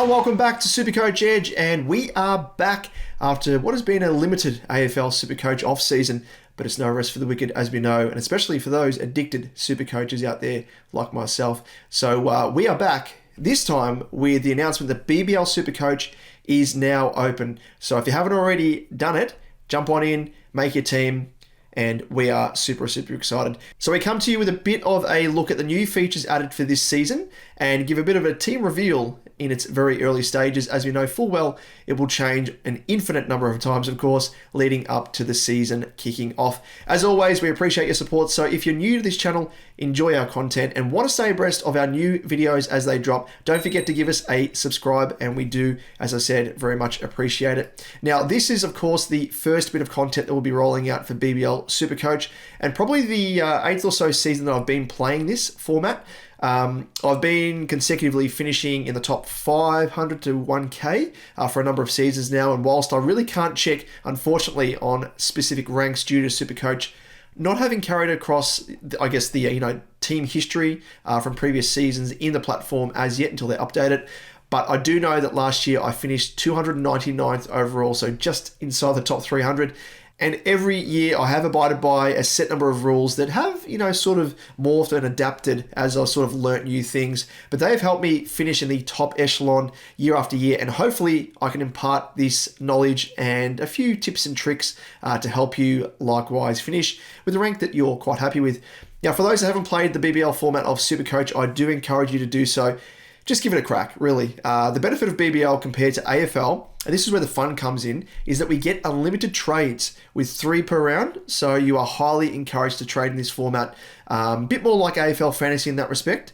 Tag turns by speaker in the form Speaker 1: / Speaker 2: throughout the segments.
Speaker 1: welcome back to SuperCoach Edge, and we are back after what has been a limited AFL SuperCoach off-season, but it's no rest for the wicked, as we know, and especially for those addicted SuperCoaches out there like myself. So we are back, this time with the announcement that BBL SuperCoach is now open. So if you haven't already done it, jump on in, make your team, and we are super excited. So we come to you with a bit of a look at the new features added for this season and give a bit of a team reveal in its very early stages. As we know full well, it will change an infinite number of times, of course, leading up to the season kicking off. As always, we appreciate your support. So if you're new to this channel, enjoy our content and want to stay abreast of our new videos as they drop, don't forget to give us a subscribe, and we do, as I said, very much appreciate it. Now, this is, of course, the first bit of content that we'll be rolling out for BBL SuperCoach, and probably the 8th or so season that I've been playing this format. I've been consecutively finishing in the top 500 to 1K for a number of seasons now, and whilst I really can't check, unfortunately, on specific ranks due to SuperCoach not having carried across, I guess, the team history from previous seasons in the platform as yet until they update it. But I do know that last year I finished 299th overall, so just inside the top 300. And every year I have abided by a set number of rules that have, sort of morphed and adapted as I've sort of learnt new things. But they have helped me finish in the top echelon year after year. And hopefully I can impart this knowledge and a few tips and tricks to help you likewise finish with a rank that you're quite happy with. Now, for those that haven't played the BBL format of SuperCoach, I do encourage you to do so. Just give it a crack, really. The benefit of BBL compared to AFL, and this is where the fun comes in, is that we get unlimited trades with 3 per round. So you are highly encouraged to trade in this format. A bit more like AFL fantasy in that respect.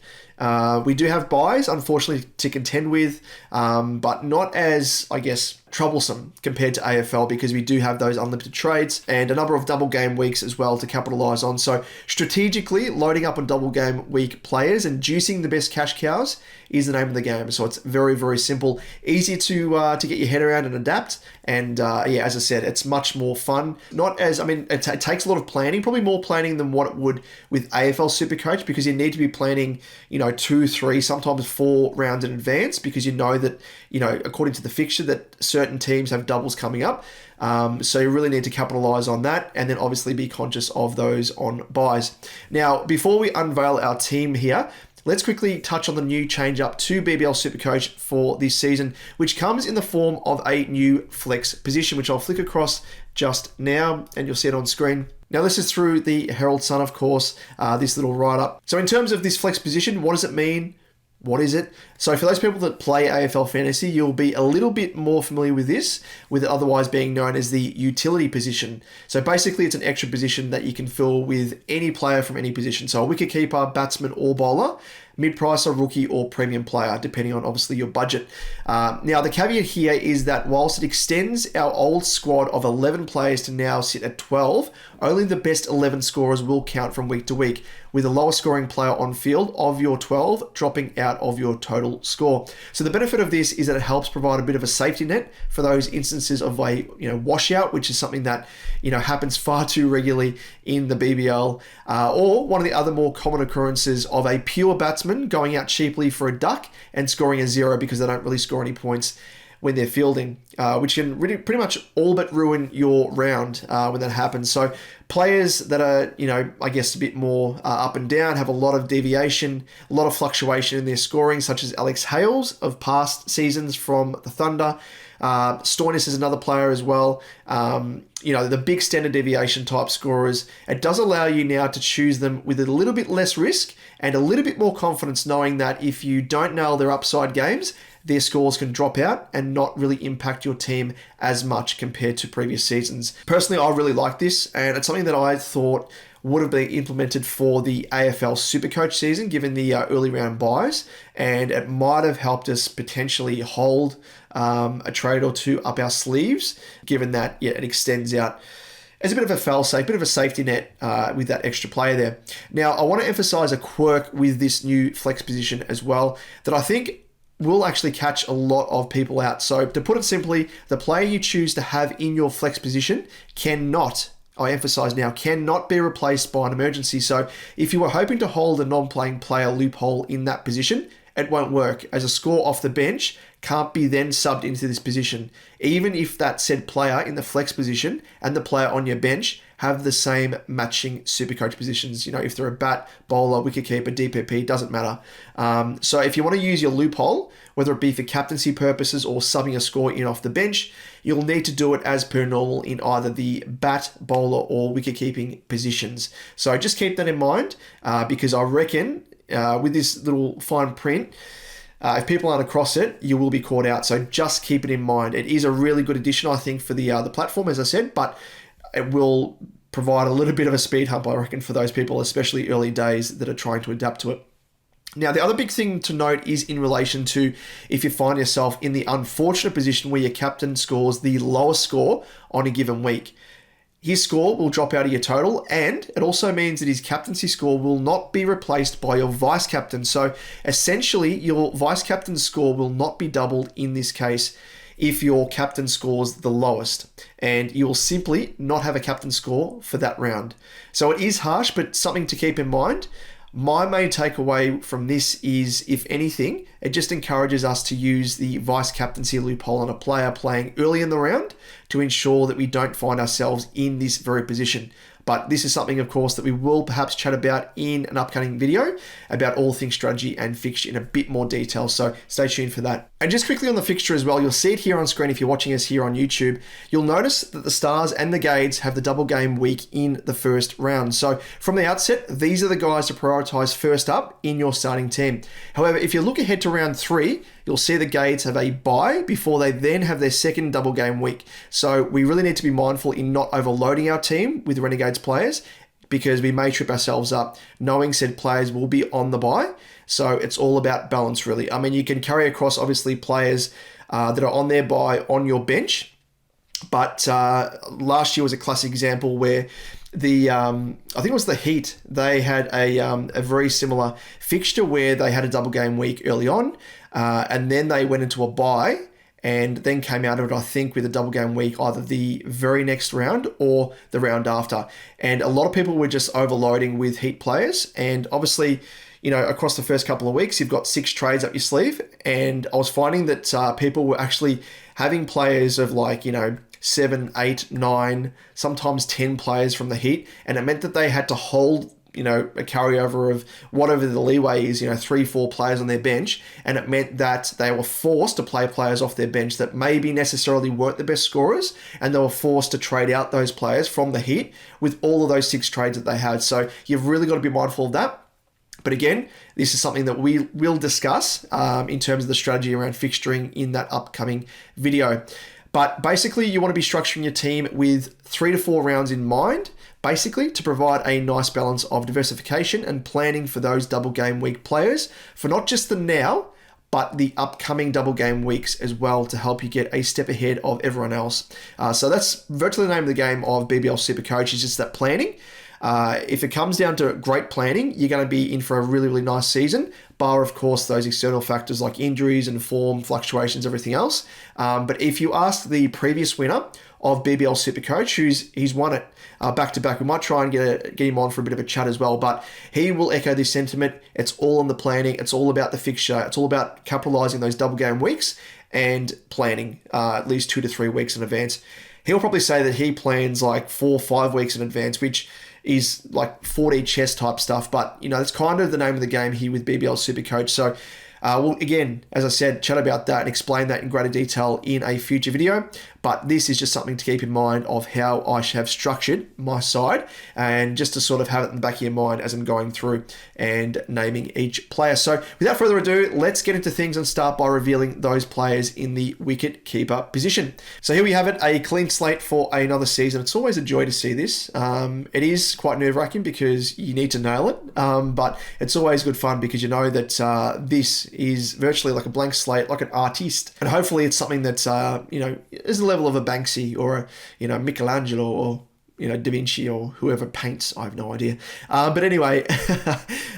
Speaker 1: We do have buys, unfortunately, to contend with, but not as, I guess, troublesome compared to AFL, because we do have those unlimited trades and a number of double game weeks as well to capitalize on. So strategically loading up on double game week players and juicing the best cash cows is the name of the game. So it's very simple, easy to get your head around and adapt. And yeah, as I said, it's much more fun. It takes a lot of planning, probably more planning than what it would with AFL SuperCoach, because you need to be planning, 2, 3, sometimes 4 rounds in advance, because you know that, according to the fixture, that certain teams have doubles coming up. So you really need to capitalize on that, and then obviously be conscious of those on buys. Now, before we unveil our team here, let's quickly touch on the new change up to BBL SuperCoach for this season, which comes in the form of a new flex position, which I'll flick across just now, and you'll see it on screen. Now, this is through the Herald Sun, of course, this little write-up. So in terms of this flex position, what does it mean? What is it? So for those people that play AFL fantasy, you'll be a little bit more familiar with this, with it otherwise being known as the utility position. So basically it's an extra position that you can fill with any player from any position. So a wicketkeeper, batsman or bowler, mid-pricer, rookie or premium player, depending on obviously your budget. Now the caveat here is that whilst it extends our old squad of 11 players to now sit at 12, only the best 11 scorers will count from week to week, with the lowest scoring player on field of your 12 dropping out of your total score. So the benefit of this is that it helps provide a bit of a safety net for those instances of a washout, which is something that happens far too regularly in the BBL, or one of the other more common occurrences of a pure batsman going out cheaply for a duck and scoring a 0 because they don't really score any points when they're fielding, which can really pretty much all but ruin your round when that happens. So players that are, I guess a bit more up and down, have a lot of deviation, a lot of fluctuation in their scoring, such as Alex Hales of past seasons from the Thunder. Stoinis is another player as well. The big standard deviation type scorers. It does allow you now to choose them with a little bit less risk and a little bit more confidence, knowing that if you don't nail their upside games, their scores can drop out and not really impact your team as much compared to previous seasons. Personally, I really like this, and it's something that I thought would have been implemented for the AFL SuperCoach season, given the early round buys, and it might have helped us potentially hold a trade or two up our sleeves, given that it extends out as a bit of a fail-safe, bit of a safety net with that extra player there. Now, I want to emphasize a quirk with this new flex position as well that I think will actually catch a lot of people out. So to put it simply, the player you choose to have in your flex position cannot, I emphasize now, cannot be replaced by an emergency. So if you were hoping to hold a non-playing player loophole in that position, it won't work, as a score off the bench can't be then subbed into this position, even if that said player in the flex position and the player on your bench have the same matching Supercoach positions. You know, if they're a bat, bowler, wicketkeeper, DPP, doesn't matter. So if you want to use your loophole, whether it be for captaincy purposes or subbing a score in off the bench, you'll need to do it as per normal in either the bat, bowler, or wicket-keeping positions. So just keep that in mind, because I reckon with this little fine print, if people aren't across it, you will be caught out. So just keep it in mind. It is a really good addition, I think, for the platform, as I said, but it will provide a little bit of a speed hump, I reckon, for those people, especially early days, that are trying to adapt to it. Now, the other big thing to note is in relation to if you find yourself in the unfortunate position where your captain scores the lowest score on a given week. His score will drop out of your total, and it also means that his captaincy score will not be replaced by your vice captain. So essentially, your vice captain's score will not be doubled in this case if your captain scores the lowest, and you will simply not have a captain score for that round. So it is harsh, but something to keep in mind. My main takeaway from this is, if anything, it just encourages us to use the vice captaincy loophole on a player playing early in the round to ensure that we don't find ourselves in this very position. But this is something, of course, that we will perhaps chat about in an upcoming video about all things strategy and fixture in a bit more detail. So stay tuned for that. And just quickly on the fixture as well, you'll see it here on screen if you're watching us here on YouTube. You'll notice that the Stars and the Gades have the double game week in the first round. So from the outset, these are the guys to prioritize first up in your starting team. However, if you look ahead to round 3, you'll see the Gades have a bye before they then have their second double game week. So we really need to be mindful in not overloading our team with Renegades players, because we may trip ourselves up knowing said players will be on the bye. So it's all about balance, really. I mean, you can carry across, obviously, players that are on their bye on your bench. But last year was a classic example where the I think it was the Heat. They had a very similar fixture where they had a double game week early on, and then they went into a bye and then came out of it, I think, with a double game week, either the very next round or the round after. And a lot of people were just overloading with Heat players. And obviously, you know, across the first couple of weeks, you've got 6 trades up your sleeve. And I was finding that people were actually having players of, like, you know, 7, 8, 9, sometimes 10 players from the Heat. And it meant that they had to hold, you know, a carryover of whatever the leeway is, you know, 3, 4 players on their bench. And it meant that they were forced to play players off their bench that maybe necessarily weren't the best scorers. And they were forced to trade out those players from the Heat with all of those 6 trades that they had. So you've really got to be mindful of that. But again, this is something that we will discuss in terms of the strategy around fixturing in that upcoming video. But basically, you want to be structuring your team with 3 to 4 rounds in mind, basically to provide a nice balance of diversification and planning for those double game week players for not just the now, but the upcoming double game weeks as well, to help you get a step ahead of everyone else. So that's virtually the name of the game of BBL SuperCoach, is just that planning. If it comes down to great planning, you're going to be in for a really, really nice season, bar, of course, those external factors like injuries and form, fluctuations, everything else. But if you ask the previous winner of BBL SuperCoach, he's won it back-to-back, we might try and get him on for a bit of a chat as well, but he will echo this sentiment. It's all in the planning. It's all about the fixture. It's all about capitalizing those double game weeks and planning at least 2 to 3 weeks in advance. He'll probably say that he plans like 4 or 5 weeks in advance, which is like 4D chess type stuff. But, you know, it's kind of the name of the game here with BBL SuperCoach. So we'll, again, as I said, chat about that and explain that in greater detail in a future video. But this is just something to keep in mind of how I have structured my side, and just to sort of have it in the back of your mind as I'm going through and naming each player. So without further ado, let's get into things and start by revealing those players in the wicket keeper position. So here we have it, a clean slate for another season. It's always a joy to see this. It is quite nerve-wracking because you need to nail it, but it's always good fun because you know that this is virtually like a blank slate, like an artiste, and hopefully it's something that's you know, is the level of a Banksy or a, you know, Michelangelo or, you know, Da Vinci or whoever paints. I have no idea. But anyway,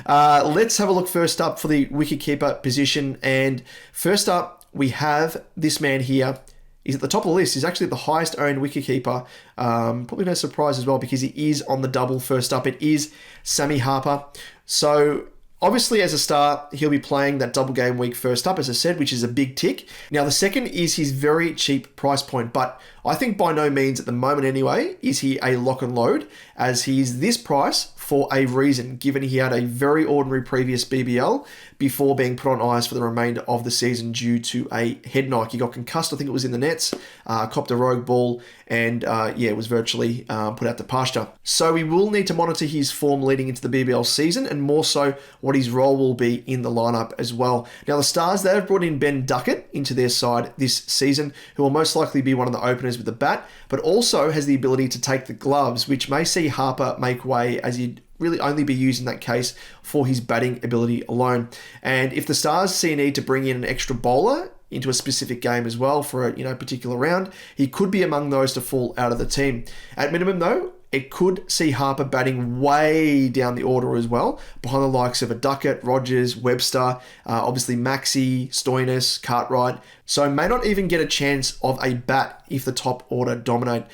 Speaker 1: let's have a look first up for the wicketkeeper position. And first up, we have this man here. He's at the top of the list. He's actually the highest owned wicketkeeper. Probably no surprise as well because he is on the double first up. It is Sammy Harper. So Obviously, as a start, he'll be playing that double game week first up, as I said, which is a big tick. Now, the second is his very cheap price point, but I think by no means at the moment anyway is he a lock and load, as he's this price for a reason, given he had a very ordinary previous BBL before being put on ice for the remainder of the season due to a head knock. He got concussed, I think it was in the nets, copped a rogue ball, and was virtually put out to pasture. So we will need to monitor his form leading into the BBL season, and more so what his role will be in the lineup as well. Now the Stars, they have brought in Ben Duckett into their side this season, who will most likely be one of the openers with the bat, but also has the ability to take the gloves, which may see Harper make way, as he'd really only be used in that case for his batting ability alone. And if the Stars see a need to bring in an extra bowler into a specific game as well for a particular round, he could be among those to fall out of the team. At minimum though, it could see Harper batting way down the order as well, behind the likes of a Duckett, Rogers, Webster, obviously Maxey, Stoinis, Cartwright. So may not even get a chance of a bat if the top order dominate.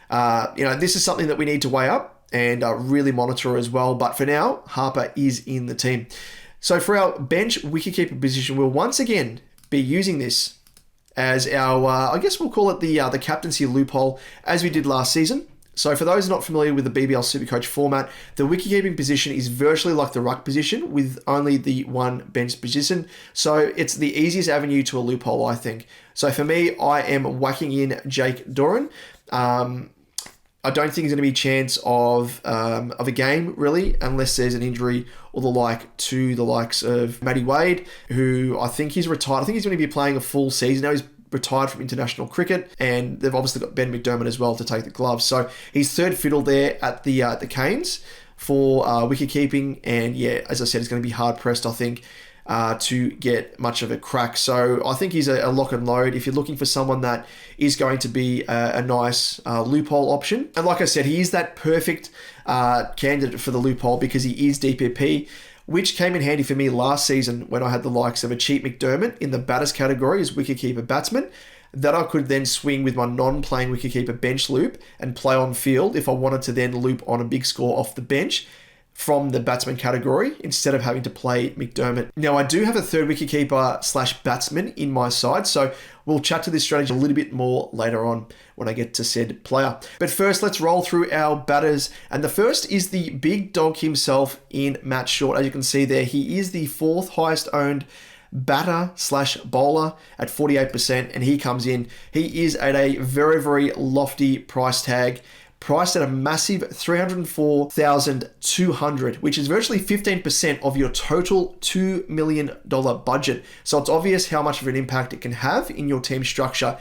Speaker 1: This is something that we need to weigh up and really monitor as well. But for now, Harper is in the team. So for our bench wicketkeeper position, we'll once again be using this as our, I guess we'll call it the captaincy loophole, as we did last season. So for those not familiar with the BBL SuperCoach format, the wicketkeeping position is virtually like the ruck position with only the one bench position. So it's the easiest avenue to a loophole, I think. So for me, I am whacking in Jake Doran. I don't think there's going to be a chance of a game, really, unless there's an injury or the like to the likes of Matty Wade, who I think he's retired. I think he's going to be playing a full season now. He's retired from international cricket, and they've obviously got Ben McDermott as well to take the gloves. So he's third fiddle there at the Canes for wicket keeping, and as I said, it's going to be hard pressed, I think, to get much of a crack. So I think he's a lock and load if you're looking for someone that is going to be a nice loophole option. And like I said, he is that perfect candidate for the loophole because he is DPP, which came in handy for me last season when I had the likes of a cheap McDermott in the batters category as wicketkeeper batsman, that I could then swing with my non-playing wicketkeeper bench loop and play on field if I wanted to then loop on a big score off the bench from the batsman category instead of having to play McDermott. Now, I do have a third wicketkeeper / batsman in my side, so we'll chat to this strategy a little bit more later on when I get to said player. But first, let's roll through our batters. And the first is the big dog himself in Matt Short. As you can see there, he is the fourth highest owned batter / bowler at 48%, and he comes in. He is at a very, very lofty price tag, priced at a massive $304,200, which is virtually 15% of your total $2 million budget. So it's obvious how much of an impact it can have in your team structure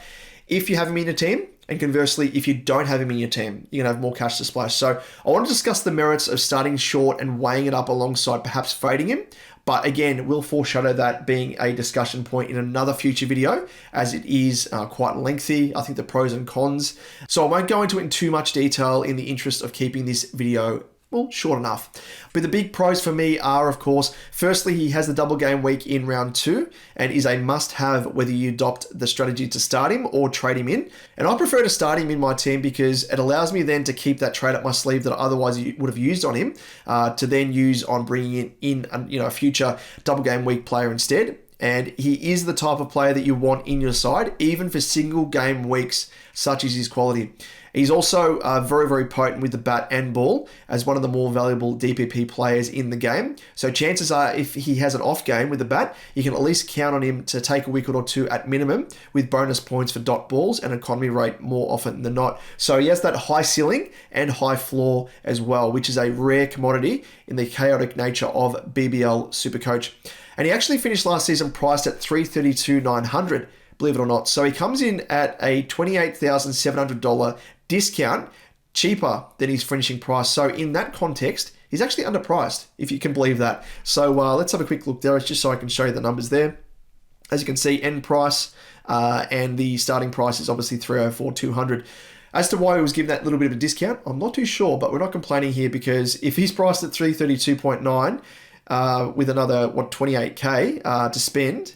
Speaker 1: if you have him in your team, and conversely, if you don't have him in your team, you're going to have more cash to splash. So I want to discuss the merits of starting Short and weighing it up alongside perhaps fading him. But again, we'll foreshadow that being a discussion point in another future video, as it is quite lengthy. I think the pros and cons. So I won't go into it in too much detail in the interest of keeping this video, well, short enough. But the big pros for me are, of course, firstly, he has the double game week in round 2 and is a must-have whether you adopt the strategy to start him or trade him in. And I prefer to start him in my team because it allows me then to keep that trade up my sleeve that I otherwise would have used on him to then use on bringing in a future double game week player instead. And he is the type of player that you want in your side, even for single game weeks, such as his quality. He's also very, very potent with the bat and ball as one of the more valuable DPP players in the game. So chances are if he has an off game with the bat, you can at least count on him to take a wicket or two at minimum with bonus points for dot balls and economy rate more often than not. So he has that high ceiling and high floor as well, which is a rare commodity in the chaotic nature of BBL SuperCoach. And he actually finished last season priced at $332,900, believe it or not. So he comes in at a $28,700 discount, cheaper than his finishing price. So in that context, he's actually underpriced, if you can believe that. So let's have a quick look there. It's just so I can show you the numbers there. As you can see, end price and the starting price is obviously $304,200. As to why he was given that little bit of a discount, I'm not too sure, but we're not complaining here because if he's priced at $332.9 with another, 28K to spend,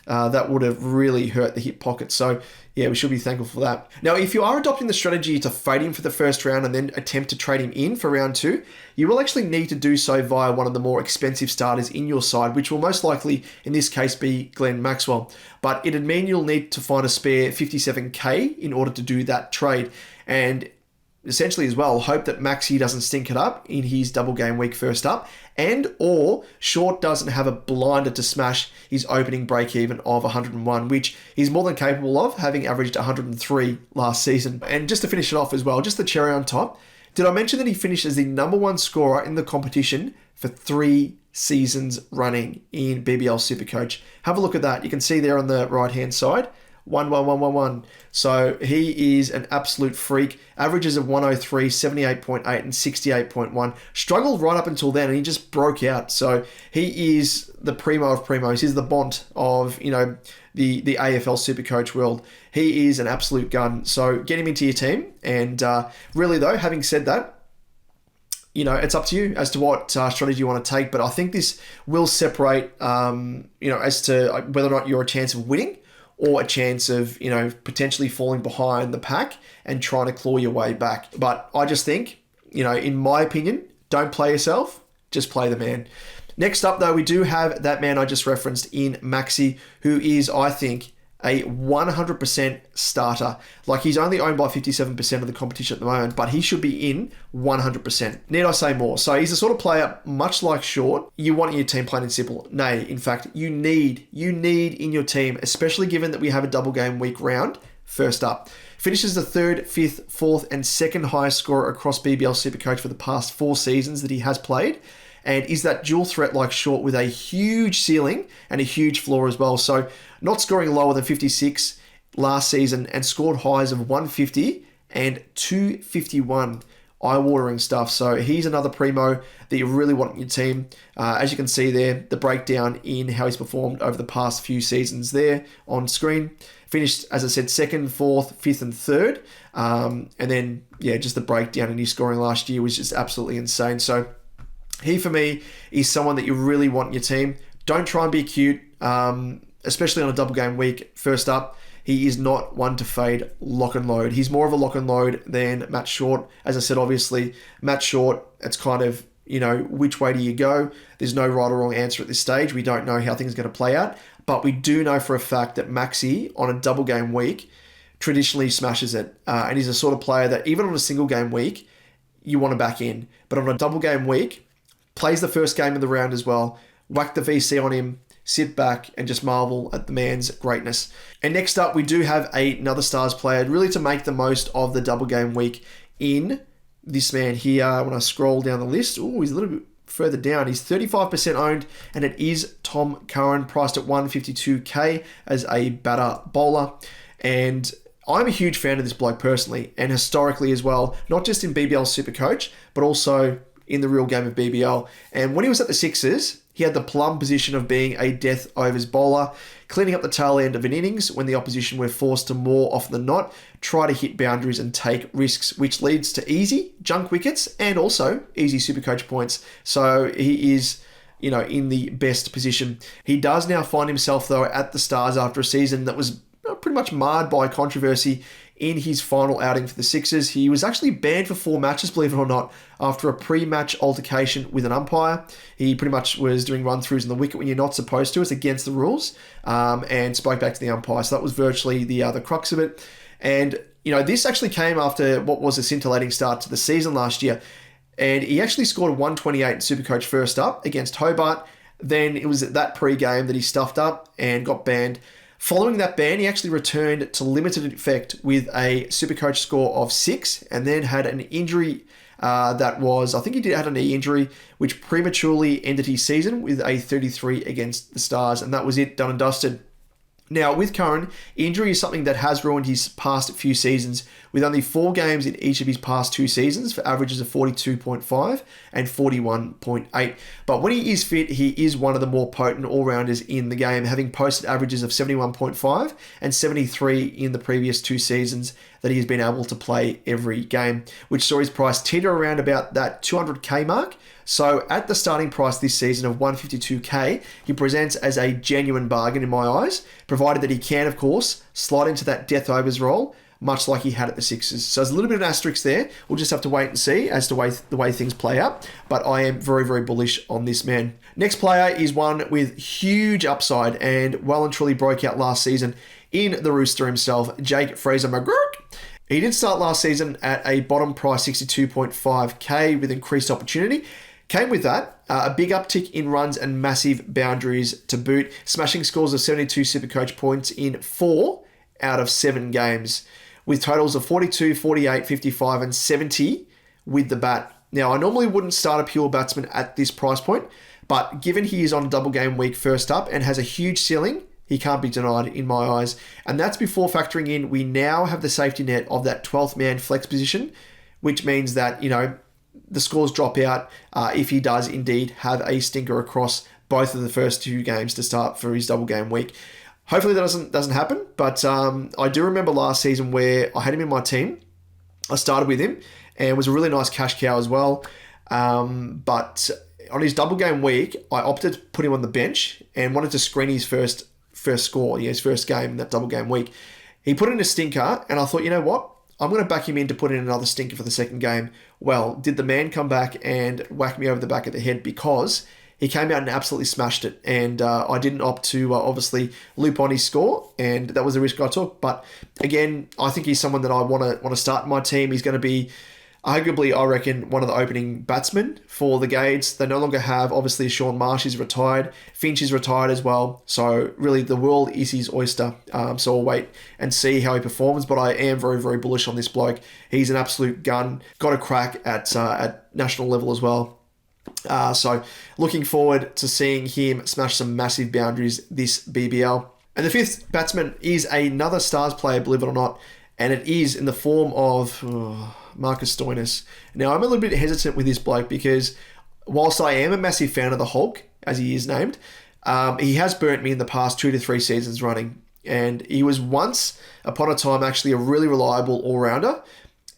Speaker 1: that would have really hurt the hip pocket. So yeah, we should be thankful for that. Now, if you are adopting the strategy to fade him for the first round and then attempt to trade him in for round 2, you will actually need to do so via one of the more expensive starters in your side, which will most likely, in this case, be Glenn Maxwell. But it'd mean you'll need to find a spare 57k in order to do that trade. And essentially as well, hope that Maxi doesn't stink it up in his double game week first up, and or Short doesn't have a blinder to smash his opening break even of 101, which he's more than capable of, having averaged 103 last season. And just to finish it off as well, just the cherry on top, did I mention that he finished as the #1 scorer in the competition for 3 seasons running in BBL SuperCoach? Have a look at that. You can see there on the right hand side, 1-1-1-1-1. So he is an absolute freak. Averages of 103, 78.8 and 68.1. Struggled right up until then and he just broke out. So he is the primo of primos. He's the Bont of, you know, the AFL Supercoach world. He is an absolute gun. So get him into your team. And really though, having said that, you know, it's up to you as to what strategy you want to take. But I think this will separate, you know, as to whether or not you're a chance of winning or a chance of, you know, potentially falling behind the pack and trying to claw your way back. But I just think, you know, in my opinion, don't play yourself, just play the man. Next up, though, we do have that man I just referenced in Maxi, who is, I think, a 100% starter. Like, he's only owned by 57% of the competition at the moment, but he should be in 100%. Need I say more? So he's the sort of player, much like Short, you want in your team, plain and simple. Nay, in fact, you need in your team, especially given that we have a double game week round, first up. Finishes the 3rd, 5th, 4th, and 2nd highest scorer across BBL SuperCoach for the past 4 seasons that he has played. And is that dual threat like Short with a huge ceiling and a huge floor as well. So not scoring lower than 56 last season and scored highs of 150 and 251. Eye-watering stuff. So he's another primo that you really want in your team. As you can see there, the breakdown in how he's performed over the past few seasons there on screen. Finished, as I said, 2nd, 4th, 5th, and 3rd. And then, yeah, just the breakdown in his scoring last year was just absolutely insane. So he, for me, is someone that you really want in your team. Don't try and be cute, especially on a double game week. First up, he is not one to fade lock and load. He's more of a lock and load than Matt Short. As I said, obviously, Matt Short, it's kind of, you know, which way do you go? There's no right or wrong answer at this stage. We don't know how things are going to play out. But we do know for a fact that Maxi, on a double game week, traditionally smashes it. And he's a sort of player that even on a single game week, you want to back in. But on a double game week, plays the first game of the round as well, whack the VC on him, sit back and just marvel at the man's greatness. And next up, we do have another Stars player, really to make the most of the double game week in this man here. When I scroll down the list, he's a little bit further down. He's 35% owned, and it is Tom Curran, priced at 152k as a batter bowler. And I'm a huge fan of this bloke personally, and historically as well, not just in BBL SuperCoach, but also in the real game of BBL. And when he was at the Sixers, he had the plum position of being a death overs bowler, cleaning up the tail end of an innings when the opposition were forced to more often than not try to hit boundaries and take risks, which leads to easy junk wickets and also easy SuperCoach points. So he is, you know, in the best position. He does now find himself, though, at the Stars after a season that was pretty much marred by controversy in his final outing for the Sixers. He was actually banned for 4 matches, believe it or not, after a pre-match altercation with an umpire. He pretty much was doing run-throughs in the wicket when you're not supposed to. It's against the rules, and spoke back to the umpire. So that was virtually the crux of it. And, you know, this actually came after what was a scintillating start to the season last year. And he actually scored 128 in SuperCoach first up against Hobart. Then it was at that pre-game that he stuffed up and got banned. Following that ban, he actually returned to limited effect with a SuperCoach score of 6 and then had an injury that was, I think he had a knee injury, which prematurely ended his season with a 33 against the Stars, and that was it, done and dusted. Now, with Curran, injury is something that has ruined his past few seasons, with only 4 games in each of his past 2 seasons for averages of 42.5 and 41.8. But when he is fit, he is one of the more potent all-rounders in the game, having posted averages of 71.5 and 73 in the previous 2 seasons that he's been able to play every game, which saw his price teeter around about that 200k mark. So at the starting price this season of 152k, he presents as a genuine bargain in my eyes, provided that he can, of course, slide into that death overs role, much like he had at the Sixers. So there's a little bit of an asterisk there. We'll just have to wait and see as to the way things play out. But I am very, very bullish on this man. Next player is one with huge upside and well and truly broke out last season in the Rooster himself, Jake Fraser-McGurk. He did start last season at a bottom price 62.5k with increased opportunity. Came with that a big uptick in runs and massive boundaries to boot, smashing scores of 72 SuperCoach points in 4 out of 7 games, with totals of 42, 48, 55, and 70 with the bat. Now, I normally wouldn't start a pure batsman at this price point, but given he is on a double game week first up and has a huge ceiling, he can't be denied in my eyes. And that's before factoring in we now have the safety net of that 12th man flex position, which means that, the scores drop out if he does indeed have a stinker across both of the first 2 games to start for his double game week. Hopefully that doesn't happen, but I do remember last season where I had him in my team. I started with him and it was a really nice cash cow as well. But on his double game week, I opted to put him on the bench and wanted to screen his first score, his first game in that double game week. He put in a stinker and I thought, you know what? I'm going to back him in to put in another stinker for the second game. Well, did the man come back and whack me over the back of the head because he came out and absolutely smashed it. And I didn't opt to obviously loop on his score, and that was the risk I took. But again, I think he's someone that I want to start in my team. He's going to be arguably, I reckon, one of the opening batsmen for the Gades. They no longer have, obviously, Sean Marsh is retired. Finch is retired as well. So really, the world is his oyster. So I'll wait and see how he performs. But I am very, very bullish on this bloke. He's an absolute gun. Got a crack at national level as well. So looking forward to seeing him smash some massive boundaries this BBL. And the 5th batsman is another Stars player, believe it or not. And it is in the form of Marcus Stoinis. Now, I'm a little bit hesitant with this bloke because whilst I am a massive fan of the Hulk, as he is named, he has burnt me in the past 2 to 3 seasons running. And he was once upon a time actually a really reliable all-rounder.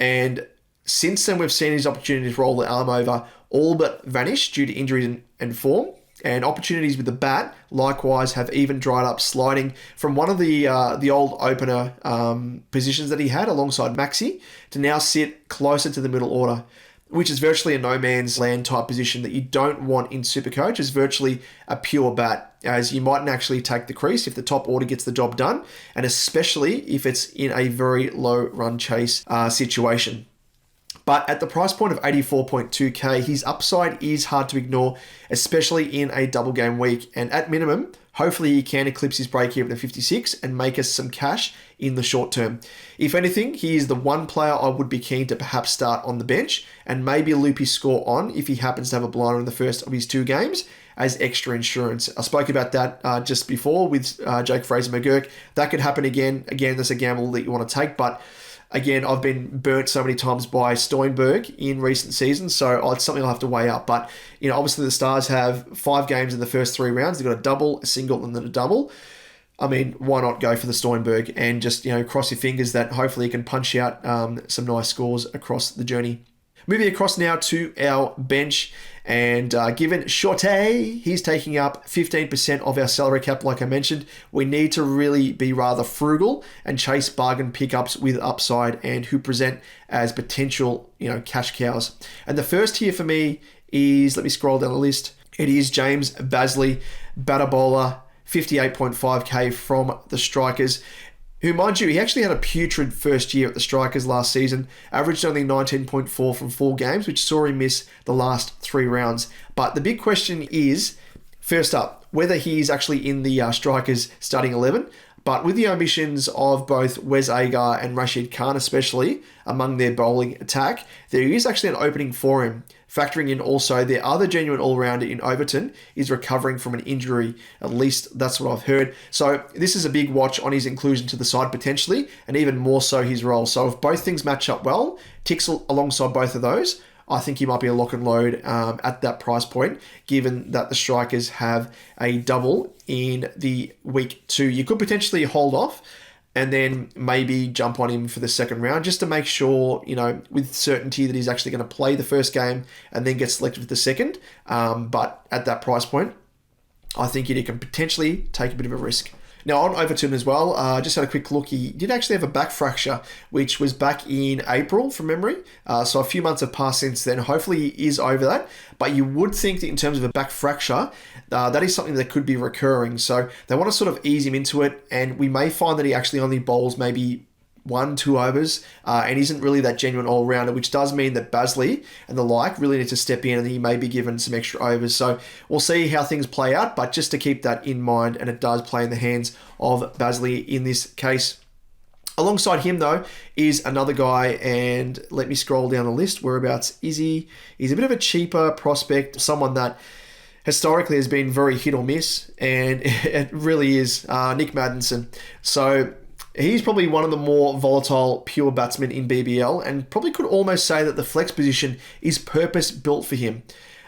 Speaker 1: And since then, we've seen his opportunities roll the arm over all but vanish due to injuries and form. And opportunities with the bat, likewise, have even dried up, sliding from one of the old opener positions that he had alongside Maxi to now sit closer to the middle order, which is virtually a no man's land type position that you don't want in SuperCoach. It's virtually a pure bat, as you mightn't actually take the crease if the top order gets the job done, and especially if it's in a very low run chase situation. But at the price point of 84.2k, his upside is hard to ignore, especially in a double game week. And at minimum, hopefully he can eclipse his break even at 56 and make us some cash in the short term. If anything, he is the one player I would be keen to perhaps start on the bench and maybe loop his score on if he happens to have a blinder in the first of his 2 games as extra insurance. I spoke about that just before with Jake Fraser-McGurk. That could happen again. Again, that's a gamble that you want to take, but again, I've been burnt so many times by Steinberg in recent seasons, so it's something I'll have to weigh up. But, obviously the Stars have 5 games in the first 3 rounds. They've got a double, a single, and then a double. I mean, why not go for the Steinberg and just, cross your fingers that hopefully you can punch out some nice scores across the journey. Moving across now to our bench, and given Shorte, he's taking up 15% of our salary cap, like I mentioned, we need to really be rather frugal and chase bargain pickups with upside and who present as potential, cash cows. And the first here for me is, let me scroll down the list, it is James Bazley, batter bowler, 58.5k from the Strikers, who, mind you, he actually had a putrid first year at the Strikers last season, averaged only 19.4 from 4 games, which saw him miss the last 3 rounds. But the big question is, first up, whether he is actually in the Strikers starting 11. But with the ambitions of both Wes Agar and Rashid Khan especially among their bowling attack, there is actually an opening for him. Factoring in also their other genuine all-rounder in Overton is recovering from an injury. At least that's what I've heard. So this is a big watch on his inclusion to the side potentially, and even more so his role. So if both things match up well, ticks alongside both of those, I think he might be a lock and load at that price point, given that the Strikers have a double in the week 2. You could potentially hold off and then maybe jump on him for the second round just to make sure, with certainty that he's actually going to play the first game and then get selected for the second. But at that price point, I think you can potentially take a bit of a risk. Now, on Overton as well, just had a quick look. He did actually have a back fracture, which was back in April from memory. So a few months have passed since then. Hopefully he is over that. But you would think that in terms of a back fracture, that is something that could be recurring. So they want to sort of ease him into it. And we may find that he actually only bowls maybe 1-2 overs and isn't really that genuine all-rounder, which does mean that Bazley and the like really need to step in and he may be given some extra overs. So we'll see how things play out, but just to keep that in mind, and it does play in the hands of Bazley in this case. Alongside him, though, is another guy, and let me scroll down the list. Whereabouts is he? He's a bit of a cheaper prospect, someone that historically has been very hit or miss, and it really is Nick Maddinson. So he's probably one of the more volatile pure batsmen in BBL, and probably could almost say that the flex position is purpose-built for him.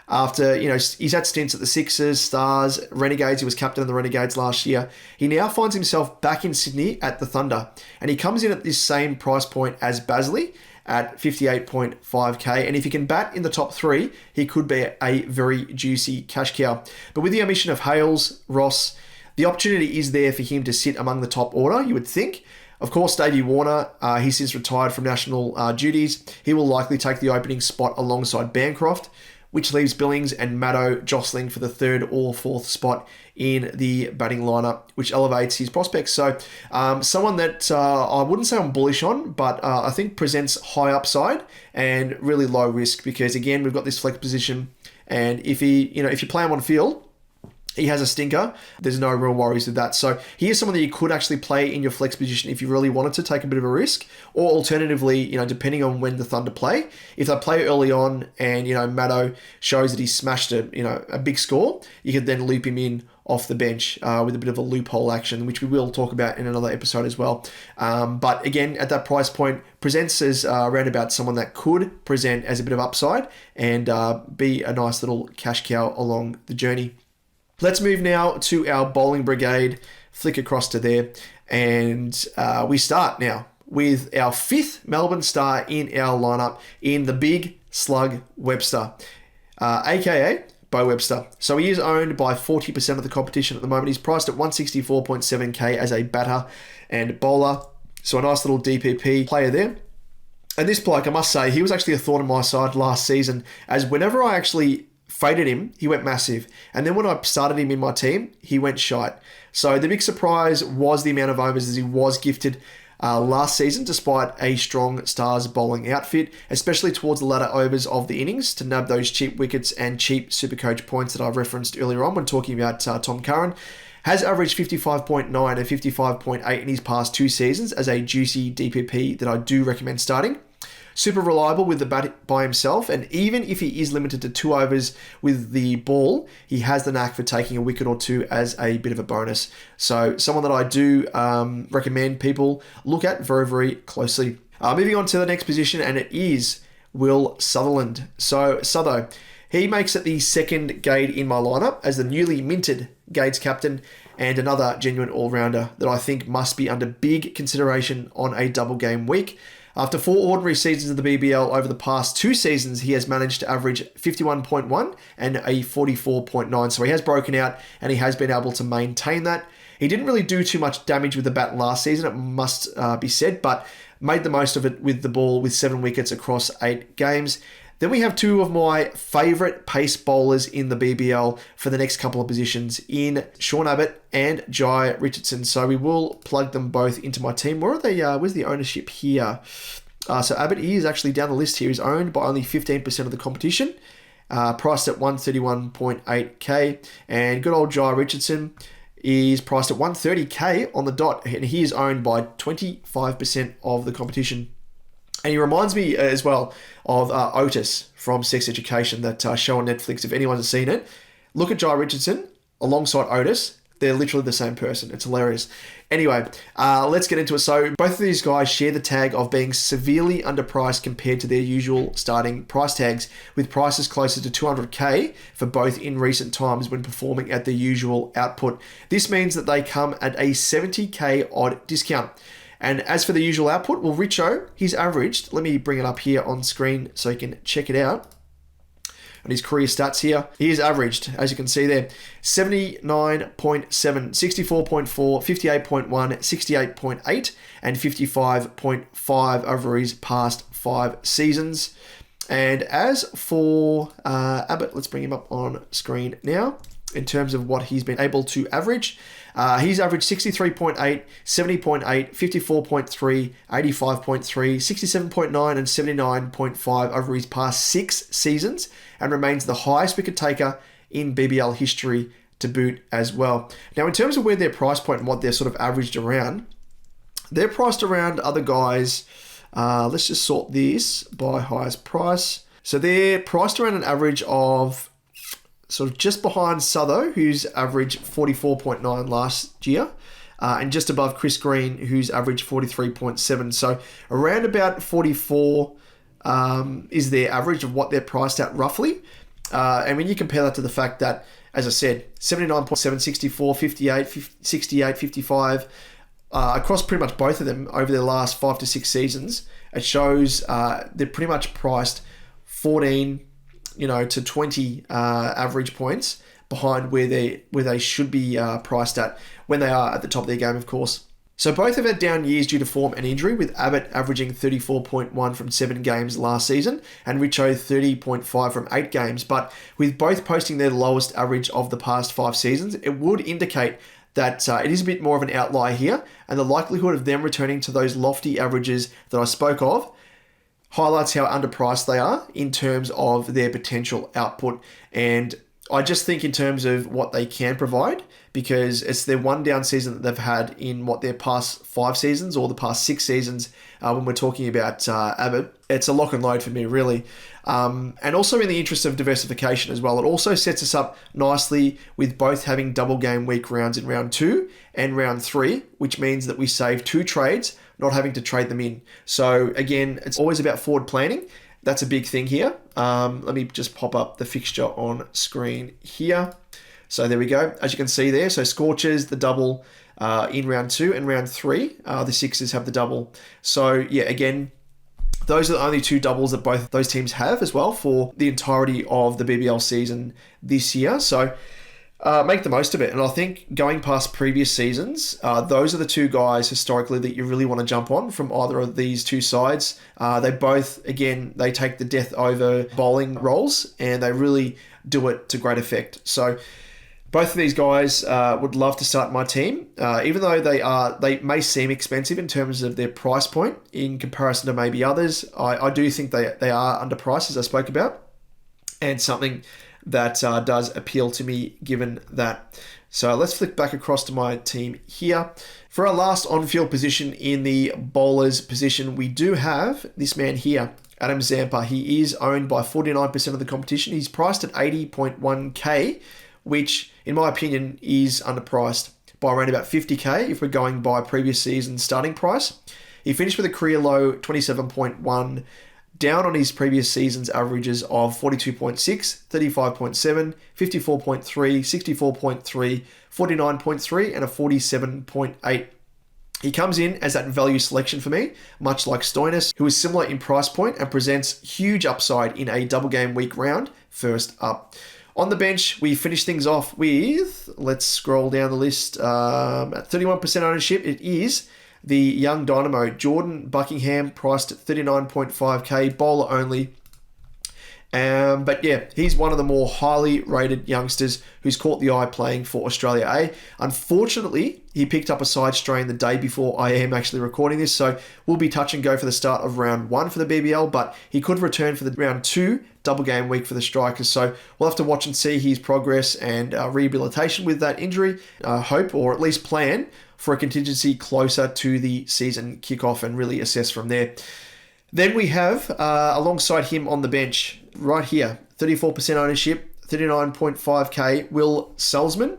Speaker 1: After, he's had stints at the Sixers, Stars, Renegades. He was captain of the Renegades last year. He now finds himself back in Sydney at the Thunder, and he comes in at this same price point as Bazley at 58.5k. And if he can bat in the top three, he could be a very juicy cash cow. But with the omission of Hales, Ross, the opportunity is there for him to sit among the top order, you would think. Of course, Davey Warner, he's since retired from national duties. He will likely take the opening spot alongside Bancroft, which leaves Billings and Maddo jostling for the third or fourth spot in the batting lineup, which elevates his prospects. So someone that I wouldn't say I'm bullish on, but I think presents high upside and really low risk, because again, we've got this flex position, and if you play him on field, he has a stinker. There's no real worries with that. So he is someone that you could actually play in your flex position if you really wanted to take a bit of a risk. Or alternatively, depending on when the Thunder play, if they play early on and, Maddo shows that he smashed a big score, you could then loop him in off the bench with a bit of a loophole action, which we will talk about in another episode as well. But again, at that price point, presents as around about someone that could present as a bit of upside and be a nice little cash cow along the journey. Let's move now to our bowling brigade, flick across to there, and we start now with our fifth Melbourne star in our lineup in the Big Slug Webster, aka Bo Webster. So he is owned by 40% of the competition at the moment. He's priced at 164.7k as a batter and bowler, so a nice little DPP player there. And this bloke, I must say, he was actually a thorn in my side last season, as whenever I actually faded him, he went massive. And then when I started him in my team, he went shite. So the big surprise was the amount of overs as he was gifted last season, despite a strong Stars bowling outfit, especially towards the latter overs of the innings to nab those cheap wickets and cheap SuperCoach points that I've referenced earlier on when talking about Tom Curran. Has averaged 55.9 and 55.8 in his past two seasons as a juicy DPP that I do recommend starting. Super reliable with the bat by himself, and even if he is limited to 2 overs with the ball, he has the knack for taking a wicket or two as a bit of a bonus. So someone that I do recommend people look at very, very closely. Moving on to the next position, and it is Will Sutherland. So Sutho, he makes it the second Gade in my lineup as the newly minted Gade's captain, and another genuine all-rounder that I think must be under big consideration on a double game week. After 4 ordinary seasons of the BBL over the past 2 seasons, he has managed to average 51.1 and a 44.9. So he has broken out and he has been able to maintain that. He didn't really do too much damage with the bat last season, it must be said, but made the most of it with the ball with 7 wickets across 8 games. Then we have 2 of my favourite pace bowlers in the BBL for the next couple of positions in Sean Abbott and Jai Richardson. So we will plug them both into my team. Where are they? Where's the ownership here? So Abbott is actually down the list here. He's owned by only 15% of the competition, priced at 131.8k. And good old Jai Richardson is priced at 130k on the dot, and he is owned by 25% of the competition. And he reminds me as well of Otis from Sex Education, that show on Netflix. If anyone's seen it, look at Jai Richardson alongside Otis. they're literally the same person. It's hilarious. Anyway, let's get into it. So both of these guys share the tag of being severely underpriced compared to their usual starting price tags, with prices closer to 200k for both in recent times when performing at the usual output. This means that they come at a 70k odd discount. And as for the usual output, well, Richo, he's averaged, let me bring it up here on screen so you can check it out. And his career stats here, he is averaged, as you can see there, 79.7, 64.4, 58.1, 68.8, and 55.5 over his past 5 seasons. And as for Abbott, let's bring him up on screen now. In terms of what he's been able to average, he's averaged 63.8, 70.8, 54.3, 85.3, 67.9, and 79.5 over his past 6 seasons, and remains the highest wicket taker in BBL history to boot as well. Now, in terms of where their price point and what they're sort of averaged around, they're priced around other guys. Let's just sort this by highest price. So they're priced around an average of sort of just behind Sutho, who's averaged 44.9 last year, and just above Chris Green, who's averaged 43.7. So around about 44 is their average of what they're priced at roughly. And when you compare that to the fact that, as I said, 79.7, 64, 58, 68, 55, across pretty much both of them over their last 5 to 6 seasons, it shows they're pretty much priced 14 to 20 average points behind where they should be priced at when they are at the top of their game, of course. So both have had down years due to form and injury, with Abbott averaging 34.1 from 7 games last season and Richo 30.5 from 8 games. But with both posting their lowest average of the past 5 seasons, it would indicate that it is a bit more of an outlier here, and the likelihood of them returning to those lofty averages that I spoke of highlights how underpriced they are in terms of their potential output. And I just think in terms of what they can provide, because it's their one down season that they've had in their past 5 seasons or the past 6 seasons when we're talking about Abbott, it's a lock and load for me, really. And also in the interest of diversification as well, it also sets us up nicely with both having double game week rounds in round 2 and round 3, which means that we save 2 trades, not having to trade them in. So again, it's always about forward planning. That's a big thing here. Let me just pop up the fixture on screen here. So there we go. As you can see there, so Scorchers, the double in round 2 and round 3. The Sixers have the double. So yeah, again, those are the only 2 doubles that both those teams have as well for the entirety of the BBL season this year. So make the most of it. And I think going past previous seasons, those are the 2 guys historically that you really want to jump on from either of these 2 sides. They both, again, they take the death over bowling roles and they really do it to great effect. So both of these guys would love to start my team, even though they may seem expensive in terms of their price point in comparison to maybe others. I do think they are underpriced, as I spoke about, and something that does appeal to me given that. So let's flick back across to my team here. For our last on-field position in the bowlers position, we do have this man here, Adam Zampa. He is owned by 49% of the competition. He's priced at 80.1k, which in my opinion is underpriced by around about 50k if we're going by previous season's starting price. He finished with a career low 27.1, down on his previous season's averages of 42.6, 35.7, 54.3, 64.3, 49.3, and a 47.8. He comes in as that value selection for me, much like Stoinis, who is similar in price point and presents huge upside in a double game week round first up. On the bench, we finish things off with, let's scroll down the list, at 31% ownership, it is the young dynamo, Jordan Buckingham, priced at 39.5k, bowler only. But yeah, he's one of the more highly rated youngsters who's caught the eye playing for Australia A. Unfortunately, he picked up a side strain the day before I am actually recording this, so we'll be touch and go for the start of round 1 for the BBL, but he could return for the round 2 double game week for the Strikers. So we'll have to watch and see his progress and rehabilitation with that injury. Hope, or at least plan, for a contingency closer to the season kickoff and really assess from there. Then we have, alongside him on the bench, right here, 34% ownership, 39.5k, Will Salzman.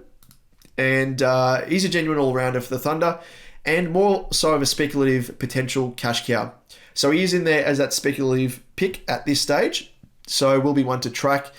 Speaker 1: and he's a genuine all-rounder for the Thunder, and more so of a speculative potential cash cow. So he is in there as that speculative pick at this stage, so will be one to track.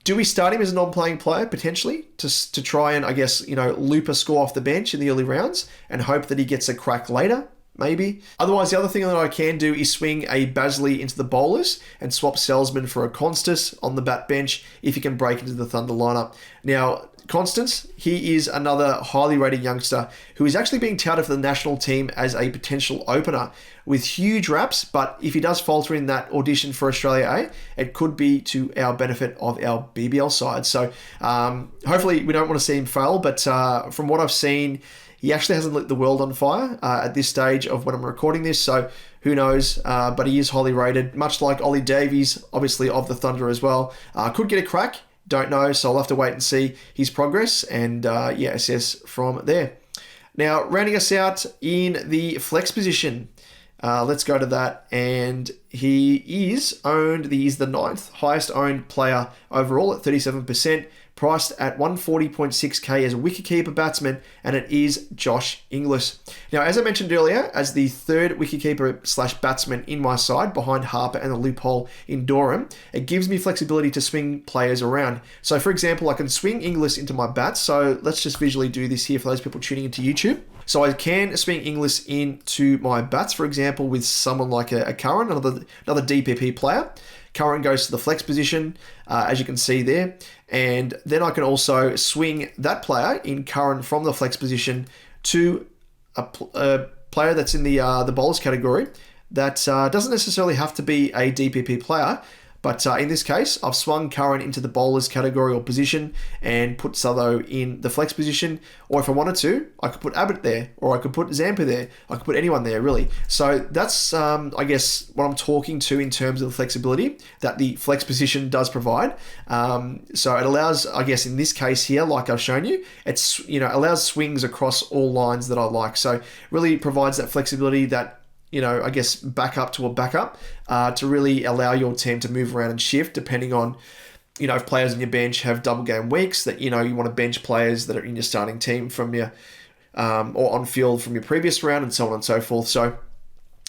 Speaker 1: Do we start him as a non-playing player, potentially, to try and, I guess, loop a score off the bench in the early rounds and hope that he gets a crack later? Maybe. Otherwise, the other thing that I can do is swing a Basley into the bowlers and swap Salzman for a Constance on the bat bench if he can break into the Thunder lineup. Now, Constance, he is another highly rated youngster who is actually being touted for the national team as a potential opener with huge raps, but if he does falter in that audition for Australia A, it could be to our benefit of our BBL side. So hopefully we don't want to see him fail, but from what I've seen, he actually hasn't lit the world on fire at this stage of when I'm recording this, so who knows, but he is highly rated, much like Ollie Davies, obviously of the Thunder as well. Could get a crack, don't know, so I'll have to wait and see his progress and assess from there. Now, rounding us out in the flex position, let's go to that, and he's the 9th highest owned player overall at 37%. Priced at 140.6k as a wicketkeeper batsman, and it is Josh Inglis. Now, as I mentioned earlier, as the 3rd wicketkeeper / batsman in my side, behind Harper and the loophole in Durham, it gives me flexibility to swing players around. So, for example, I can swing Inglis into my bats. So let's just visually do this here for those people tuning into YouTube. So I can swing Inglis into my bats, for example, with someone like a Curran, another DPP player. Curran goes to the flex position, as you can see there. And then I can also swing that player in Curran from the flex position to a player that's in the bowlers category that doesn't necessarily have to be a DPP player. But in this case, I've swung Curran into the bowlers category or position and put Sutho in the flex position. Or if I wanted to, I could put Abbott there, or I could put Zampa there. I could put anyone there, really. So that's, I guess, what I'm talking to in terms of the flexibility that the flex position does provide. So it allows, I guess, in this case here, like I've shown you, it's allows swings across all lines that I like. So really provides that flexibility that, I guess, backup to a backup to really allow your team to move around and shift depending on, if players on your bench have double game weeks that, you want to bench players that are in your starting team from your, or on field from your previous round and so on and so forth. So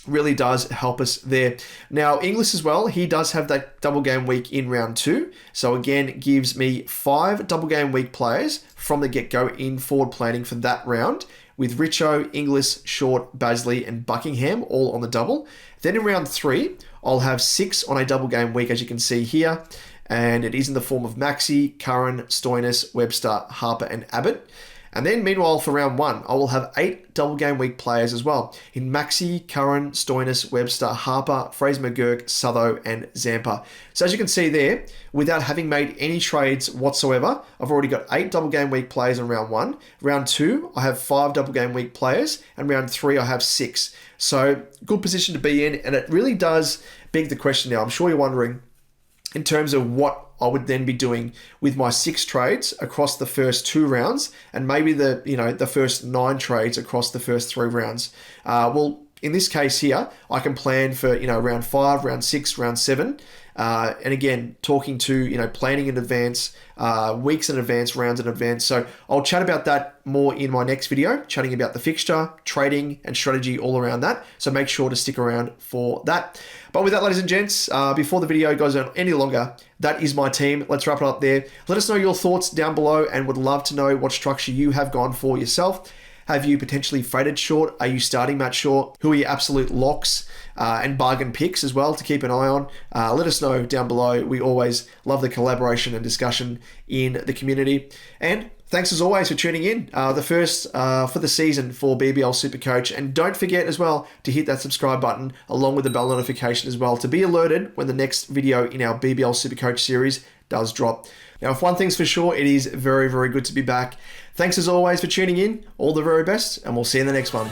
Speaker 1: really does help us there. Now, Inglis as well, he does have that double game week in round 2. So again, it gives me 5 double game week players from the get-go in forward planning for that round, with Richo, Inglis, Short, Basley, and Buckingham all on the double. Then in round 3, I'll have 6 on a double game week, as you can see here, and it is in the form of Maxi, Curran, Stoinis, Webster, Harper, and Abbott. And then, meanwhile, for round 1, I will have 8 double game week players as well, in Maxi, Curran, Stoinis, Webster, Harper, Fraser McGurk, Sutho, and Zampa. So as you can see there, without having made any trades whatsoever, I've already got 8 double game week players in round 1. Round 2, I have 5 double game week players, and round 3, I have 6. So good position to be in, and it really does beg the question now. I'm sure you're wondering, in terms of what I would then be doing with my 6 trades across the first 2 rounds, and maybe the first 9 trades across the first 3 rounds. Well, in this case here, I can plan for round 5, round 6, round 7, and again, talking to planning in advance, weeks in advance, rounds in advance. So I'll chat about that more in my next video, chatting about the fixture, trading, and strategy all around that. So make sure to stick around for that. But with that, ladies and gents, before the video goes on any longer, that is my team. Let's wrap it up there. Let us know your thoughts down below, and would love to know what structure you have gone for yourself. Have you potentially faded short? Are you starting Matt Short? Who are your absolute locks and bargain picks as well to keep an eye on? Let us know down below. We always love the collaboration and discussion in the community. And thanks as always for tuning in. The first for the season for BBL SuperCoach. And don't forget as well to hit that subscribe button along with the bell notification as well to be alerted when the next video in our BBL SuperCoach series does drop. Now, if one thing's for sure, it is very, very good to be back. Thanks as always for tuning in. All the very best, and we'll see you in the next one.